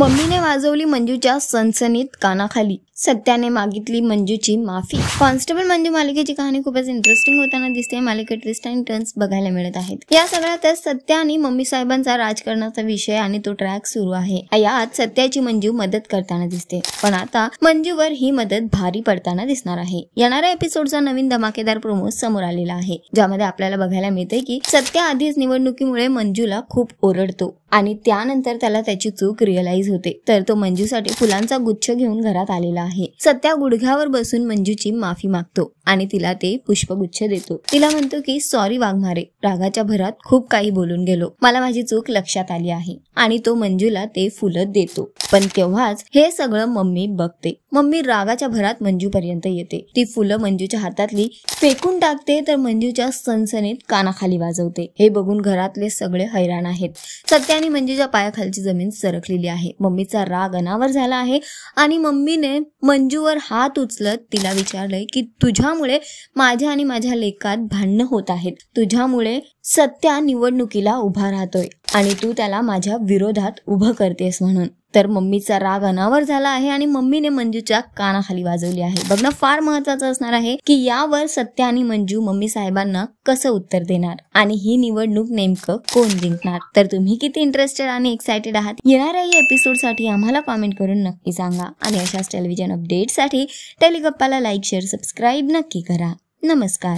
मम्मीने वाजवली मंजूच्या सनसनीत कानाखाली, सत्याने मागितली मंजूची माफी। कॉन्स्टेबल मंजू मालिकेची कहाणी खूपच इंटरेस्टिंग होताना दिसते। मालिकेत ट्विस्ट अँड टर्न्स बघायला मिळत आहेत। या सगळ्यातच सत्या आणि मम्मी साहेबांचा राजकारणाचा विषय आणि तो ट्रॅक सुरू आहे। यात सत्याची मंजू मदत करताना दिसते, पण आता मंजूवर ही मदत भारी पडताना दिसणार आहे। येणाऱ्या एपिसोडचा नवीन धमाकेदार प्रोमो समोर आलेला आहे, ज्यामध्ये आपल्याला बघायला मिळते की सत्या आधीच निवडणुकीमुळे मंजूला खूप ओरडतो आणि त्यानंतर त्याला त्याची चूक रिअलाइज होते, तर तो मंजूसाठी फुलांचा गुच्छ घेऊन घरात आलेला आहे। सत्या गुडघ्यावर बसून मंजूची माफी मागतो आणि तिला ते पुष्पगुच्छ देतो। तिला म्हणतो की सॉरी वाघमारे, रागाच्या भरात खूप काही बोलून गेलो, मला माझी चूक लक्षात आली आहे, आणि तो मंजूला ते फुलं देतो। पण तेव्हाच हे सगळं मम्मी बघते। मम्मी रागाच्या भरात मंजू पर्यंत येते, ती फुलं मंजूच्या हातातली फेकून टाकते, तर मंजूच्या सनसनीत कानाखाली वाजवते। हे बघून घरातले सगळे हैराण आहेत। सत्या आणि मंजूच्या पायाखालची जमीन सरकलेली आहे। मम्मीचा राग अनावर झाला आहे आणि मम्मीने मंजूवर हात उचलत तिला विचारलंय की तुझ्यामुळे माझ्या आणि माझ्या लेकात भांडणं होत आहेत, तुझ्यामुळे सत्या निवडणुकीला उभा राहतोय आणि तू त्याला माझ्या विरोधात उभं करतेस म्हणून। तर मम्मीचा राग अनावर झाला आहे आणि मम्मीने मंजूच्या कानाखाली वाजवली आहे। बघणं फार महत्त्वाचं असणार आहे की यावर सत्या आणि मंजू मम्मी साहेबांना कसं उत्तर देणार आणि ही निवडणूक नेमकं कोण जिंकणार। तर तुम्ही किती इंटरेस्टेड आणि एक्साइटेड आहात येणाऱ्या एपिसोड साठी आम्हाला कमेंट करून नक्की सांगा, आणि अशाच टेलिव्हिजन अपडेटसाठी टेलिगप्पाला लाईक शेअर सबस्क्राईब नक्की करा। नमस्कार।